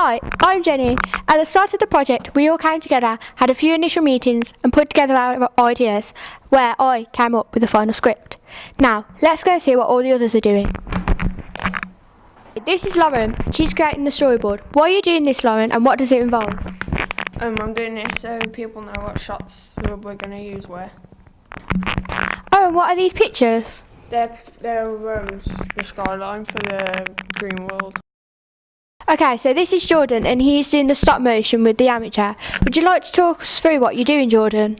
Hi, I'm Jenny. At the start of the project, we all came together, had a few initial meetings and put together our ideas, where I came up with the final script. Now, let's go see what all the others are doing. This is Lauren. She's creating the storyboard. Why are you doing this, Lauren, and what does it involve? I'm doing this so people know what shots we're going to use where. Oh, and what are these pictures? They're the skyline for the dream world. Okay, so this is Jordan, and he's doing the stop motion with the amateur. Would you like to talk us through what you're doing, Jordan?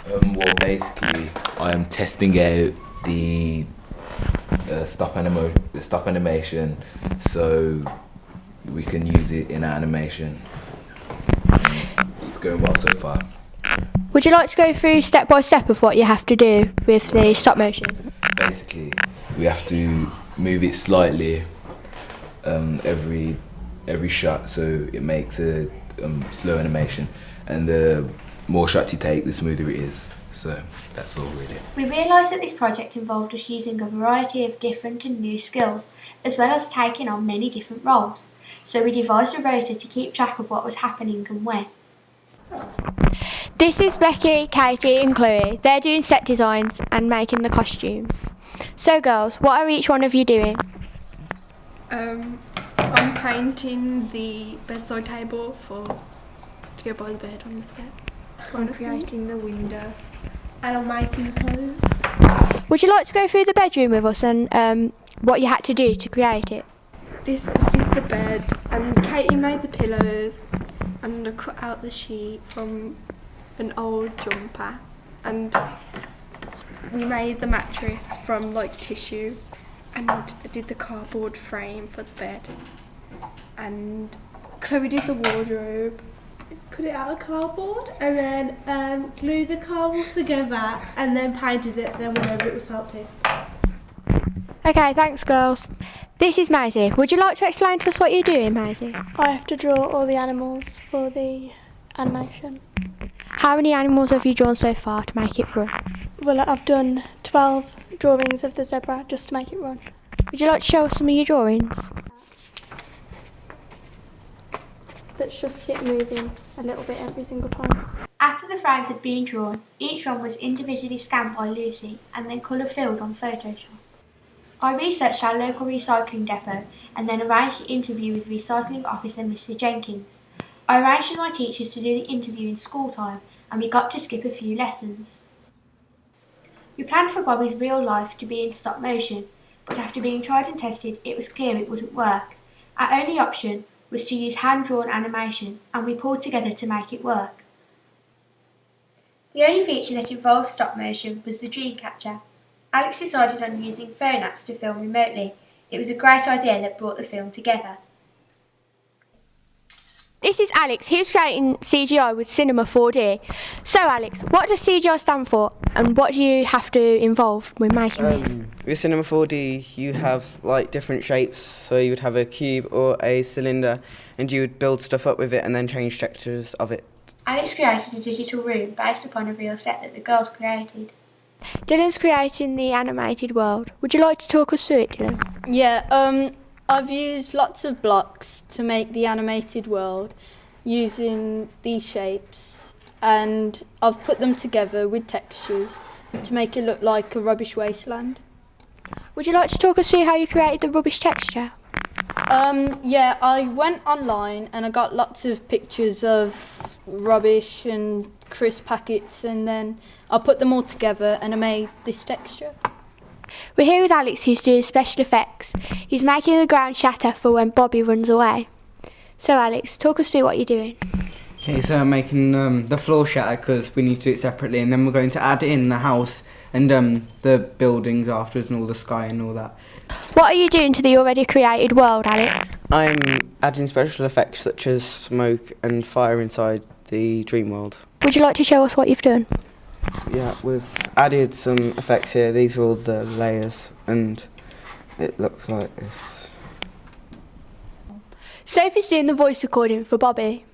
Well, basically, I am testing out the stop animation, so we can use it in animation. And it's going well so far. Would you like to go through step by step of what you have to do with the stop motion? Basically, we have to move it slightly every shot, so it makes a slow animation, and the more shots you take, the smoother it is. So that's all really. We realised that this project involved us using a variety of different and new skills, as well as taking on many different roles. So we devised a rota to keep track of what was happening and when. This is Becky, Katie and Chloe. They're doing set designs and making the costumes. So girls, what are each one of you doing? I'm painting the bedside table to go by the bed on the set. I'm creating the window. And I'm making clothes. Would you like to go through the bedroom with us and what you had to do to create it? This is the bed, and Katie made the pillows, and I cut out the sheet from an old jumper, and we made the mattress from tissue, and I did the cardboard frame for the bed, and Chloe did the wardrobe. Cut it out of cardboard and then glued the cardboard together and then painted it, then went over it with felt tip. Okay, thanks girls. This is Maisie. Would you like to explain to us what you're doing, Maisie? I have to draw all the animals for the animation. How many animals have you drawn so far to make it run? Well, I've done 12 drawings of the zebra just to make it run. Would you like to show us some of your drawings? That's just it moving a little bit every single time. After the frames had been drawn, each one was individually scanned by Lucy and then colour filled on Photoshop. I researched our local recycling depot and then arranged the interview with recycling officer Mr Jenkins. I arranged with my teachers to do the interview in school time and we got to skip a few lessons. We planned for Bobby's real life to be in stop motion, but after being tried and tested, it was clear it wouldn't work. Our only option was to use hand-drawn animation, and we pulled together to make it work. The only feature that involved stop motion was the dream catcher. Alex decided on using phone apps to film remotely. It was a great idea that brought the film together. This is Alex. He's creating CGI with Cinema 4D. So Alex, what does CGI stand for and what do you have to involve when making this? With Cinema 4D you have different shapes, so you would have a cube or a cylinder and you would build stuff up with it and then change textures of it. Alex created a digital room based upon a real set that the girls created. Dylan's creating the animated world. Would you like to talk us through it, Dylan? Yeah, I've used lots of blocks to make the animated world using these shapes, and I've put them together with textures to make it look like a rubbish wasteland. Would you like to talk us through how you created the rubbish texture? Yeah, I went online and I got lots of pictures of rubbish and crisp packets, and then I put them all together and I made this texture. We're here with Alex, who's doing special effects. He's making the ground shatter for when Bobby runs away. So Alex, talk us through what you're doing. Okay, so I'm making the floor shatter because we need to do it separately, and then we're going to add in the house and the buildings afterwards and all the sky and all that. What are you doing to the already created world, Alex? I'm adding special effects such as smoke and fire inside the dream world. Would you like to show us what you've done? Yeah, we've added some effects here. These are all the layers and it looks like this. Sophie's doing the voice recording for Bobby.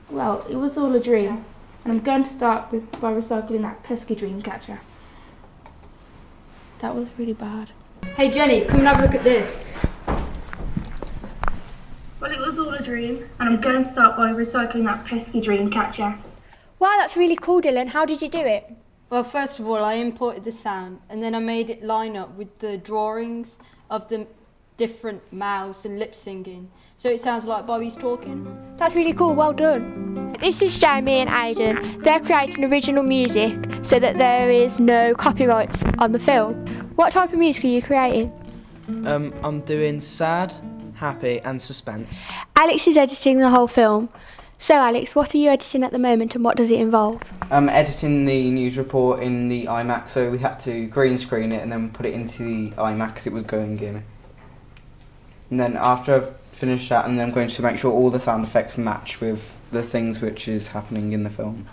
Well, it was all a dream, and I'm going to start by recycling that pesky dream catcher. That was really bad. Hey Jenny, come and have a look at this. Well, it was all a dream, and I'm going to start by recycling that pesky dream catcher. Wow, that's really cool, Dylan. How did you do it? Well, first of all, I imported the sound and then I made it line up with the drawings of the different mouths and lip singing. So it sounds like Bobby's talking. That's really cool, well done. This is Jamie and Aidan. They're creating original music so that there is no copyrights on the film. What type of music are you creating? I'm doing sad, happy and suspense. Alex is editing the whole film. So Alex, what are you editing at the moment and what does it involve? I'm editing the news report in the iMac, so we had to green screen it and then put it into the iMac because it was going in. And then after I've finished that, and then I'm going to make sure all the sound effects match with the things which is happening in the film.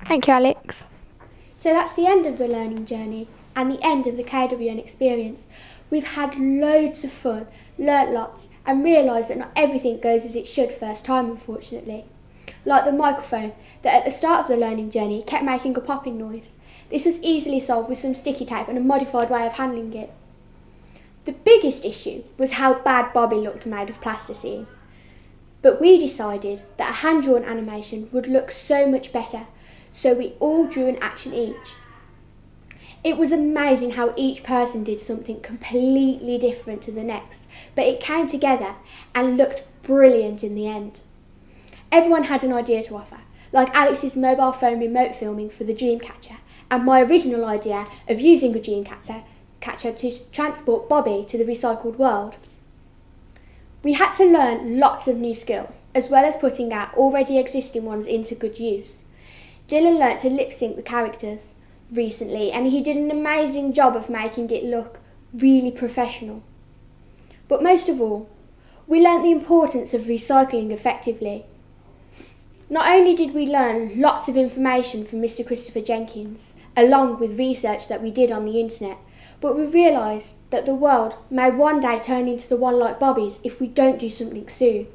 Thank you, Alex. So that's the end of the learning journey and the end of the KWN experience. We've had loads of fun, learnt lots, and realised that not everything goes as it should first time, unfortunately. Like the microphone that at the start of the learning journey kept making a popping noise. This was easily solved with some sticky tape and a modified way of handling it. The biggest issue was how bad Bobby looked made of plasticine. But we decided that a hand-drawn animation would look so much better, so we all drew an action each. It was amazing how each person did something completely different to the next, but it came together and looked brilliant in the end. Everyone had an idea to offer, like Alex's mobile phone remote filming for the Dreamcatcher, and my original idea of using a Dreamcatcher to transport Bobby to the recycled world. We had to learn lots of new skills, as well as putting our already existing ones into good use. Dylan learnt to lip sync the characters recently, and he did an amazing job of making it look really professional. But most of all, we learnt the importance of recycling effectively. Not only did we learn lots of information from Mr. Christopher Jenkins, along with research that we did on the internet, but we realised that the world may one day turn into the one like Bobby's if we don't do something soon.